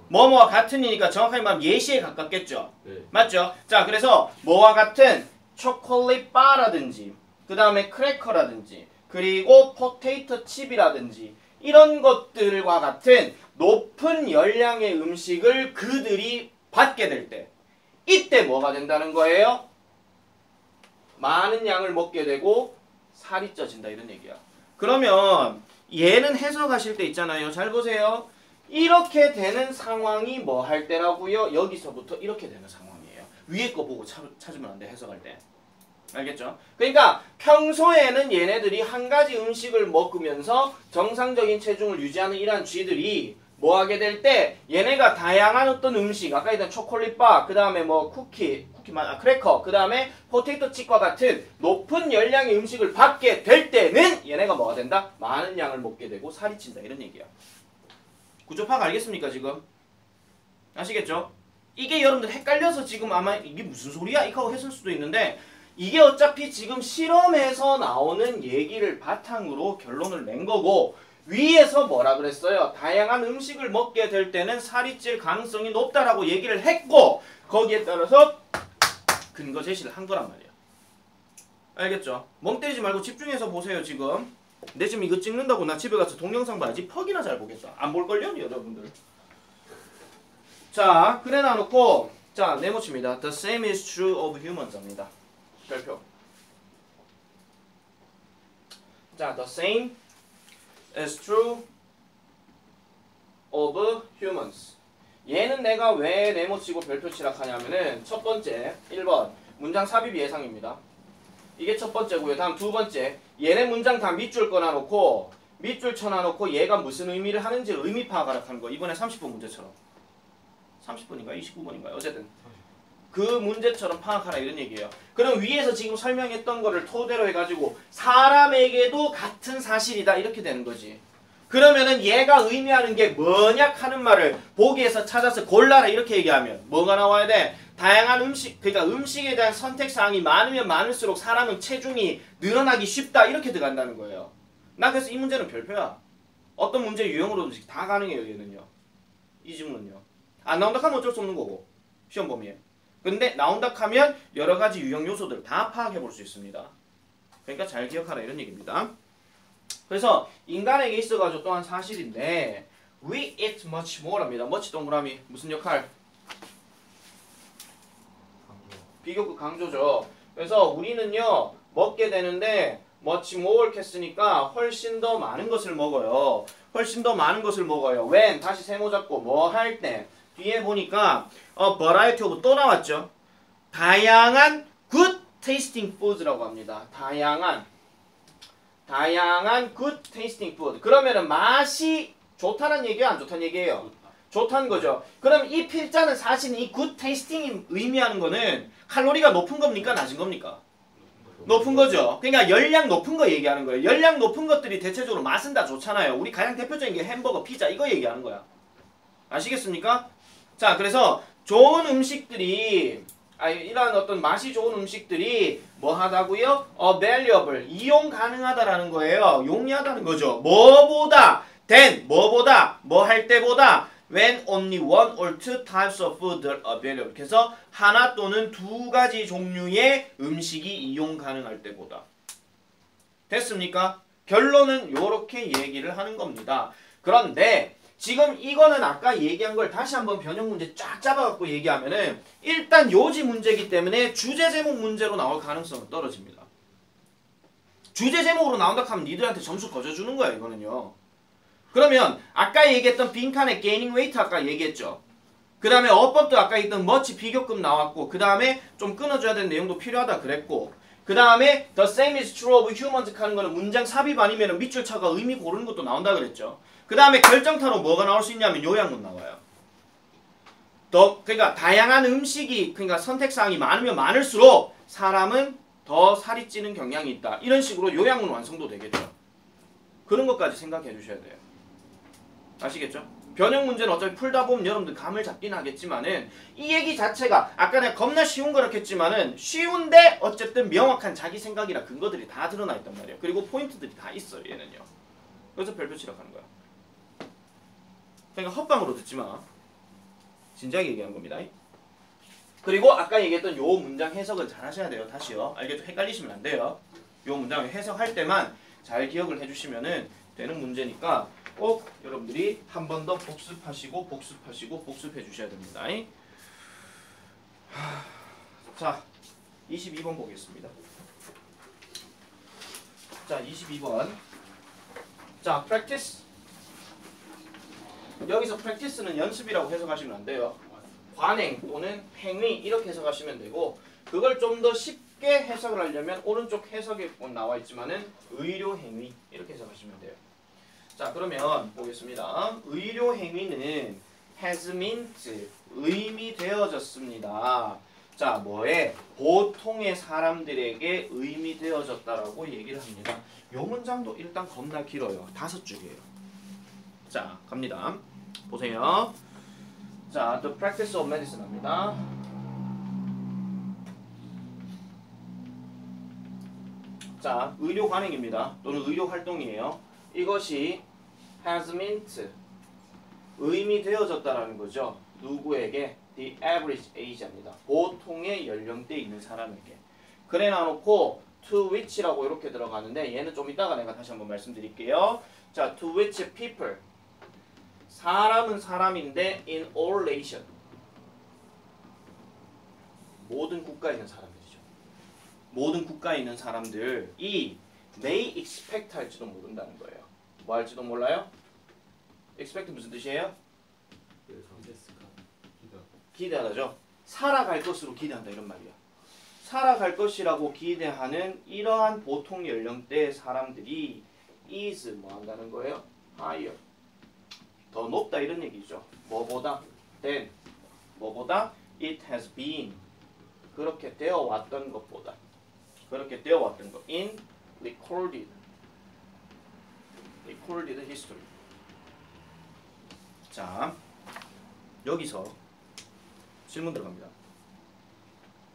뭐뭐와 같은이니까 정확하게 말하면 예시에 가깝겠죠. 네. 맞죠? 자, 그래서 뭐와 같은 초콜릿 바라든지 그 다음에 크래커라든지 그리고 포테이토 칩이라든지 이런 것들과 같은 높은 열량의 음식을 그들이 받게 될 때 이때 뭐가 된다는 거예요? 많은 양을 먹게 되고 살이 쪄진다 이런 얘기야. 그러면 얘는 해석하실 때 있잖아요. 잘 보세요. 이렇게 되는 상황이 뭐 할 때라고요? 여기서부터 이렇게 되는 상황이에요. 위에 거 보고 찾으면 안 돼. 해석할 때. 알겠죠? 그러니까 평소에는 얘네들이 한 가지 음식을 먹으면서 정상적인 체중을 유지하는 이러한 쥐들이 뭐 하게 될 때 얘네가 다양한 어떤 음식, 아까 얘기한 초콜릿바, 그 다음에 뭐 크래커, 그 다음에 포테이토 칩과 같은 높은 열량의 음식을 받게 될 때는 얘네가 뭐가 된다? 많은 양을 먹게 되고 살이 찐다 이런 얘기야. 구조 파악 알겠습니까 지금? 아시겠죠? 이게 여러분들 헷갈려서 지금 아마 이게 무슨 소리야? 이거 했을 수도 있는데 이게 어차피 지금 실험에서 나오는 얘기를 바탕으로 결론을 낸 거고 위에서 뭐라 그랬어요? 다양한 음식을 먹게 될 때는 살이 찔 가능성이 높다라고 얘기를 했고 거기에 따라서 근거 제시를 한 거란 말이야. 알겠죠? 멍 때리지 말고 집중해서 보세요 지금. 내 지금 이거 찍는다고 나 집에 가서 동영상 봐야지 퍽이나 잘 보겠어. 안 볼걸요 여러분들. 자 그래 놔놓고 자 네모칩니다. The same is true of humans입니다. 별표. 자 the same is true of humans. 얘는 내가 왜 네모치고 별표 치락하냐면은 첫 번째 1번 문장 삽입 예상입니다. 이게 첫 번째고요. 다음 두 번째 얘네 문장 다 밑줄 꺼놔놓고 밑줄 쳐놔놓고 얘가 무슨 의미를 하는지 의미 파악하라 하는 거. 이번에 30번 문제처럼 30번인가요? 29번인가요? 어쨌든 그 문제처럼 파악하라 이런 얘기예요. 그럼 위에서 지금 설명했던 거를 토대로 해가지고 사람에게도 같은 사실이다 이렇게 되는 거지. 그러면은 얘가 의미하는 게 뭐냐 하는 말을 보기에서 찾아서 골라라 이렇게 얘기하면 뭐가 나와야 돼? 다양한 음식, 그러니까 음식에 대한 선택사항이 많으면 많을수록 사람은 체중이 늘어나기 쉽다 이렇게 들어간다는 거예요. 나 그래서 이 문제는 별표야. 어떤 문제 유형으로든지 다 가능해요 얘는요. 이 질문은요. 안 나온다 하면 어쩔 수 없는 거고 시험 범위에. 근데 나온다 하면 여러 가지 유형 요소들 다 파악해 볼 수 있습니다. 그러니까 잘 기억하라 이런 얘기입니다. 그래서 인간에게 있어가지고 또한 사실인데 we eat much more 합니다. much 동그라미 무슨 역할? 비교급 강조죠. 그래서 우리는요 먹게 되는데 much more 했으니까 훨씬 더 많은 것을 먹어요. 훨씬 더 많은 것을 먹어요. when 다시 세모 잡고 뭐 할 때 뒤에 보니까 variety of 또 나왔죠. 다양한 good tasting foods라고 합니다. 다양한 good tasting food. 그러면은 맛이 좋다는 얘기예요? 안 좋다는 얘기예요? 좋다는 거죠. 그럼 이 필자는 사실 이 good tasting이 의미하는 거는 칼로리가 높은 겁니까? 낮은 겁니까? 높은 거죠. 그러니까 열량 높은 거 얘기하는 거예요. 열량 높은 것들이 대체적으로 맛은 다 좋잖아요. 우리 가장 대표적인 게 햄버거, 피자 이거 얘기하는 거야. 아시겠습니까? 자, 그래서 좋은 음식들이 이러한 어떤 맛이 좋은 음식들이 뭐 하다고요? valuable, 이용 가능하다라는 거예요. 용이하다는 거죠. 뭐보다, 뭐보다, 뭐 할 때보다 when only one or two types of food are available. 그래서 하나 또는 두 가지 종류의 음식이 이용 가능할 때보다. 됐습니까? 결론은 이렇게 얘기를 하는 겁니다. 그런데 지금 이거는 아까 얘기한 걸 다시 한번 변형 문제 쫙 잡아갖고 얘기하면은 일단 요지 문제이기 때문에 주제 제목 문제로 나올 가능성은 떨어집니다. 주제 제목으로 나온다 하면 니들한테 점수 더 줘주는 거야 이거는요. 그러면 아까 얘기했던 빈칸의 gaining weight 아까 얘기했죠. 그 다음에 어법도 아까 있던 much 비교급 나왔고 그 다음에 좀 끊어줘야 되는 내용도 필요하다 그랬고 그 다음에 the same is true of humans 하는 거는 문장 삽입 아니면 밑줄 쳐가 의미 고르는 것도 나온다 그랬죠. 그 다음에 결정타로 뭐가 나올 수 있냐면 요약문 나와요. 그러니까 다양한 음식이 그러니까 선택사항이 많으면 많을수록 사람은 더 살이 찌는 경향이 있다. 이런 식으로 요약문 완성도 되겠죠. 그런 것까지 생각해 주셔야 돼요. 아시겠죠? 변형 문제는 어차피 풀다 보면 여러분들 감을 잡긴 하겠지만은 이 얘기 자체가 아까 내가 겁나 쉬운 거라 했지만은 쉬운데 어쨌든 명확한 자기 생각이나 근거들이 다 드러나 있단 말이에요. 그리고 포인트들이 다 있어요 얘는요. 그래서 별표 치락하는 거야. 그러니까 헛방으로 듣지 마. 진지하게 얘기한 겁니다. 그리고 아까 얘기했던 요 문장 해석은 잘 하셔야 돼요. 다시요. 알겠죠? 헷갈리시면 안 돼요. 요 문장을 해석할 때만 잘 기억을 해주시면은 되는 문제니까 꼭 여러분들이 한 번 더 복습하시고 복습해 주셔야 됩니다. 자, 22번 보겠습니다. 자, 22번. 자, practice. 여기서 practice는 연습이라고 해석하시면 안 돼요. 관행 또는 행위 이렇게 해석하시면 되고, 그걸 좀 더 쉽게 해석을 하려면 오른쪽 해석에 나와 있지만은 의료 행위 이렇게 해석하시면 돼요. 자, 그러면 보겠습니다. 의료 행위는 has meant 의미 되어졌습니다. 자, 뭐에? 보통의 사람들에게 의미 되어졌다라고 얘기를 합니다. 요 문장도 일단 겁나 길어요. 5줄이에요. 자, 갑니다. 보세요. 자, the practice of medicine 합니다. 자, 의료 관행입니다. 또는 의료 활동이에요. 이것이 has meant 의미 되어졌다라는 거죠. 누구에게? The average age입니다. 보통의 연령대에 있는 사람에게. 그래 놔놓고 to which라고 이렇게 들어가는데 얘는 좀 이따가 내가 다시 한번 말씀드릴게요. 자, to which people 사람은 사람인데 in all nation 모든 국가에 있는 사람들이죠. 모든 국가에 있는 사람들이 may expect 할지도 모른다는 거예요. 뭐 할지도 몰라요? expect 무슨 뜻이에요? 기대하다죠. 살아갈 것으로 기대한다 이런 말이야. 살아갈 것이라고 기대하는 이러한 보통 연령대의 사람들이 is 뭐 한다는 거예요? higher 더 높다 이런 얘기죠. 뭐보다? than 뭐보다? it has been 그렇게 되어 왔던 것보다 그렇게 되어 왔던 것 in recorded history. 자, 여기서 질문 들어갑니다.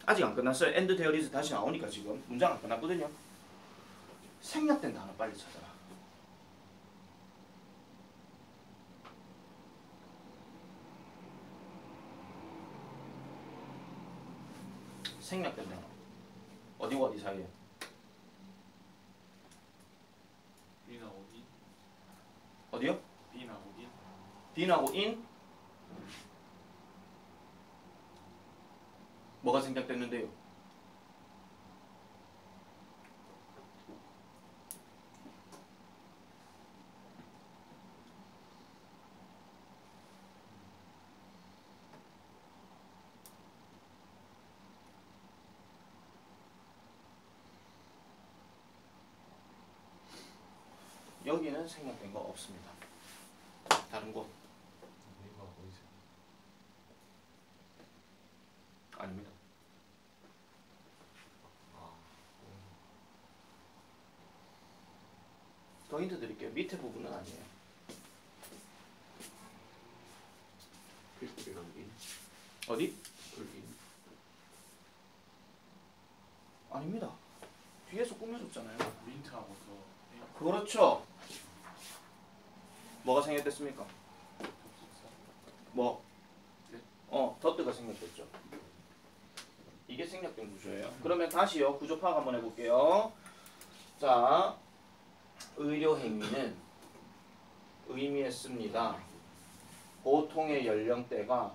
아직 안 끝났어요. end there is 다시 나오니까 지금 문장 안 끝났거든요. 생략된 단어 빨리 찾아라. 생략된 단어. 어디와 어디 사이에? B나 오긴. 어디요? B나 오긴. being하고 in? 뭐가 생략됐는데요? 여기는 생략된 거 없습니다. 다른 곳? 아닙니다. 더 힌트 드릴게요. 밑에 부분은 아니에요. 어디? 아닙니다. 뒤에서 꾸며줬잖아요. 민트하고 더 그렇죠. 뭐가 생략됐습니까? 뭐? 더트가 생략됐죠. 이게 생략된 구조예요. 그러면 다시요. 구조 파악 한번 해볼게요. 자, 의료 행위는 의미했습니다. 보통의 연령대가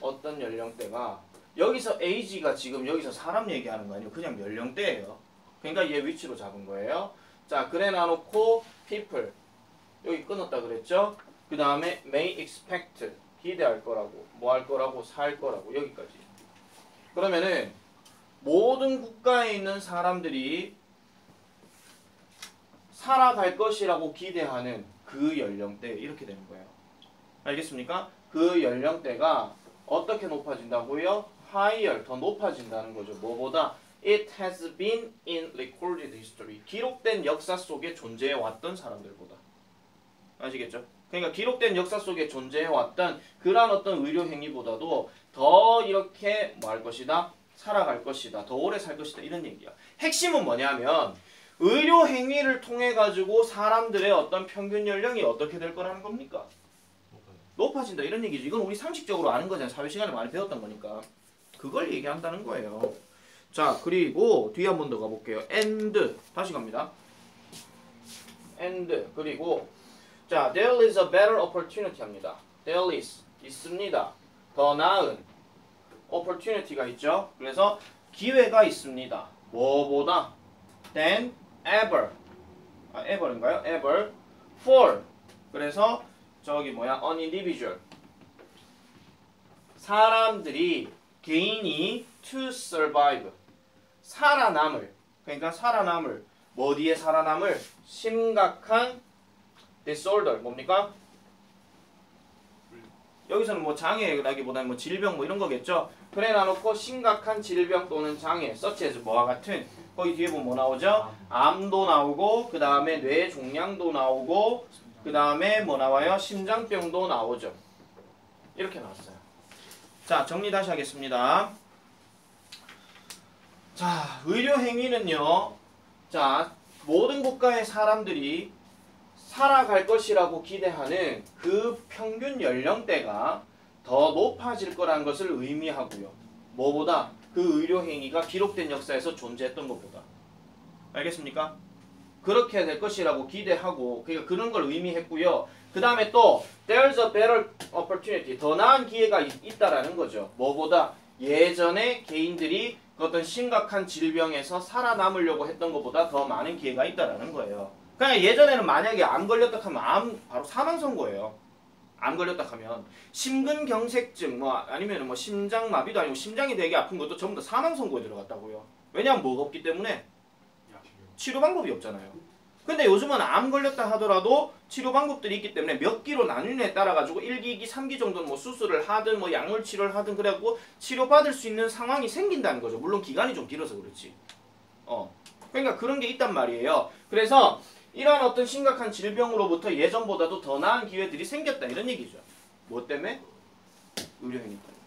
어떤 연령대가 여기서 age가 지금 여기서 사람 얘기하는 거 아니에요. 그냥 연령대예요. 그러니까 얘 위치로 잡은 거예요. 자, 그래 놔놓고 people 여기 끊었다 그랬죠. 그 다음에 may expect 기대할 거라고 뭐 할 거라고 살 거라고 여기까지. 그러면은 모든 국가에 있는 사람들이 살아갈 것이라고 기대하는 그 연령대 이렇게 되는 거예요. 알겠습니까? 그 연령대가 어떻게 높아진다고요? higher 더 높아진다는 거죠. 뭐보다? It has been in recorded history. 기록된 역사 속에 존재해 왔던 사람들보다. 아시겠죠? 그러니까 기록된 역사 속에 존재해 왔던 그러한 어떤 의료 행위보다도 더 이렇게 뭐 할 것이다? 살아갈 것이다. 더 오래 살 것이다. 이런 얘기야. 핵심은 뭐냐면 의료 행위를 통해 가지고 사람들의 어떤 평균 연령이 어떻게 될 거라는 겁니까? 높아진다 이런 얘기죠. 이건 우리 상식적으로 아는 거잖아요. 사회 시간에 많이 배웠던 거니까. 그걸 얘기한다는 거예요. 자, 그리고 뒤에 한 번 더 가볼게요. and 다시 갑니다. and 그리고 자, there is a better opportunity 합니다. there is 있습니다. 더 나은 opportunity가 있죠. 그래서 기회가 있습니다. 뭐보다 than ever. ever인가요? ever for. 그래서 저기 뭐야? an individual. 사람들이 개인이 to survive. 살아남을. 그러니까 살아남을. 뭐 어디에 살아남을? 심각한 disorder. 뭡니까? 여기서는 뭐 장애라기보다는 뭐 질병 뭐 이런 거겠죠. 그래 놔놓고 심각한 질병 또는 장애, such as 뭐와 같은. 거기 뒤에 보면 뭐 나오죠? 암도 나오고 그 다음에 뇌 종양도 나오고 그 다음에 뭐 나와요? 심장병도 나오죠. 이렇게 나왔어요. 자, 정리 다시 하겠습니다. 자, 의료 행위는요. 자, 모든 국가의 사람들이 살아갈 것이라고 기대하는 그 평균 연령대가 더 높아질 거라는 것을 의미하고요. 뭐보다? 그 의료 행위가 기록된 역사에서 존재했던 것보다. 알겠습니까? 그렇게 될 것이라고 기대하고 그러니까 그런 걸 의미했고요. 그 다음에 또 there's a better opportunity. 더 나은 기회가 있다라는 거죠. 뭐보다? 예전에 개인들이 어떤 심각한 질병에서 살아남으려고 했던 것보다 더 많은 기회가 있다라는 거예요. 그러니까 예전에는 만약에 암 걸렸다 하면 암 바로 사망 선고예요. 암 걸렸다 하면 심근경색증 뭐 아니면 뭐 심장마비도 아니고 심장이 되게 아픈 것도 전부 다 사망 선고에 들어갔다고요. 왜냐하면 뭐가 없기 때문에 치료 방법이 없잖아요. 근데 요즘은 암 걸렸다 하더라도 치료 방법들이 있기 때문에 몇 기로 나뉘느냐에 따라 가지고 1기, 2기, 3기 정도는 뭐 수술을 하든 뭐 약물 치료를 하든 그래갖고 치료받을 수 있는 상황이 생긴다는 거죠. 물론 기간이 좀 길어서 그렇지. 그러니까 그런 게 있단 말이에요. 그래서 이러한 어떤 심각한 질병으로부터 예전보다도 더 나은 기회들이 생겼다 이런 얘기죠. 뭐 때문에? 의료행위 때문에.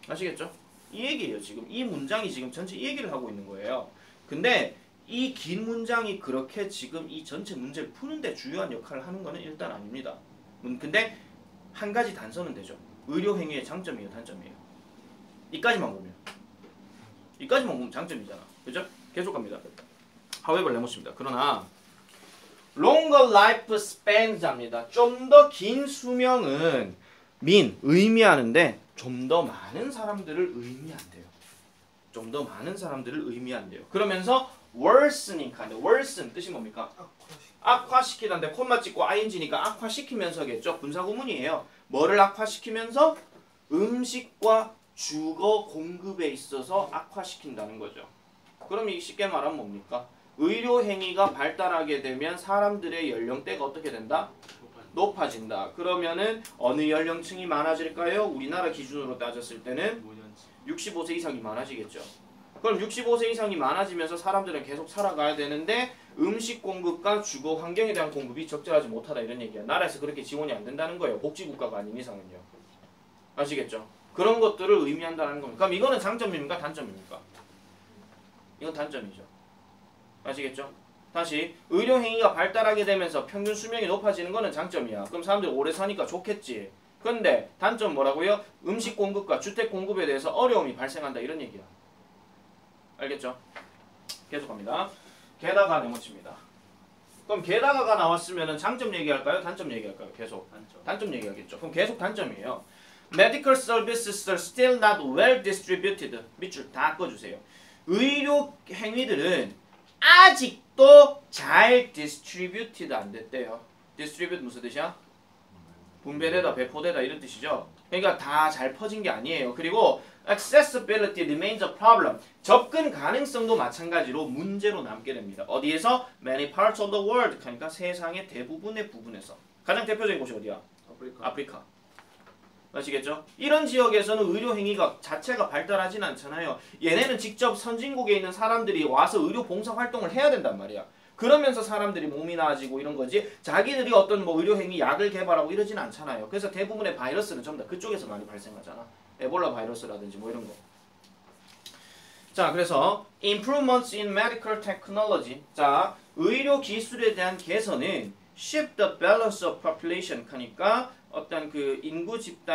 아시겠죠? 이 얘기예요. 지금 이 문장이 지금 전체 이 얘기를 하고 있는 거예요. 근데 이 긴 문장이 그렇게 지금 이 전체 문제를 푸는데 중요한 역할을 하는 거는 일단 아닙니다. 근데 한 가지 단서는 되죠. 의료행위의 장점이에요, 단점이에요. 이까지만 보면 장점이잖아. 그죠? 계속 갑니다. however 레모스입니다. 그러나 longer life spans입니다. 좀 더 긴 수명은 의미하는데 좀 더 많은 사람들을 의미한대요. 좀 더 많은 사람들을 의미한대요. 그러면서 worsening kind, worsen 뜻이 뭡니까? 악화시키다인데 콤마 찍고 ing니까 악화시키면서겠죠. 분사구문이에요. 뭐를 악화시키면서? 음식과 주거 공급에 있어서 악화시킨다는 거죠. 그럼 이 쉽게 말하면 뭡니까? 의료 행위가 발달하게 되면 사람들의 연령대가 어떻게 된다? 높아진다. 그러면은 어느 연령층이 많아질까요? 우리나라 기준으로 따졌을 때는 65세 이상이 많아지겠죠. 그럼 65세 이상이 많아지면서 사람들은 계속 살아가야 되는데 음식 공급과 주거 환경에 대한 공급이 적절하지 못하다 이런 얘기야. 나라에서 그렇게 지원이 안 된다는 거예요. 복지국가가 아닌 이상은요. 아시겠죠? 그런 것들을 의미한다는 겁니다. 그럼 이거는 장점입니까? 단점입니까? 이건 단점이죠. 아시겠죠? 다시 의료행위가 발달하게 되면서 평균 수명이 높아지는 거는 장점이야. 그럼 사람들이 오래 사니까 좋겠지. 근데 단점 뭐라고요? 음식 공급과 주택 공급에 대해서 어려움이 발생한다 이런 얘기야. 알겠죠? 계속합니다. 게다가 네모칩니다. 그럼 게다가가 나왔으면 장점 얘기할까요? 단점 얘기할까요? 계속 단점 얘기하겠죠. 그럼 계속 단점이에요. Medical services are still not well distributed. 밑줄 다 꺼주세요. 의료 행위들은 아직도 잘 distributed 안 됐대요. distribute 무슨 뜻이야? 분배되다, 배포되다 이런 뜻이죠. 그러니까 다 잘 퍼진 게 아니에요. 그리고 accessibility remains a problem. 접근 가능성도 마찬가지로 문제로 남게 됩니다. 어디에서? Many parts of the world. 그러니까 세상의 대부분의 부분에서. 가장 대표적인 곳이 어디야? 아프리카. 아시겠죠? 이런 지역에서는 의료행위가 자체가 발달하진 않잖아요. 얘네는 직접 선진국에 있는 사람들이 와서 의료 봉사 활동을 해야 된단 말이야. 그러면서 사람들이 몸이 나아지고 이런 거지 자기들이 어떤 뭐 의료행위 약을 개발하고 이러진 않잖아요. 그래서 대부분의 바이러스는 전부 다 그쪽에서 많이 발생하잖아. 에볼라 바이러스라든지 뭐 이런 거. 자, 그래서 improvements in medical technology. 자, 의료 기술에 대한 개선은 shift the balance of population 하니까 어떤 그 인구 집단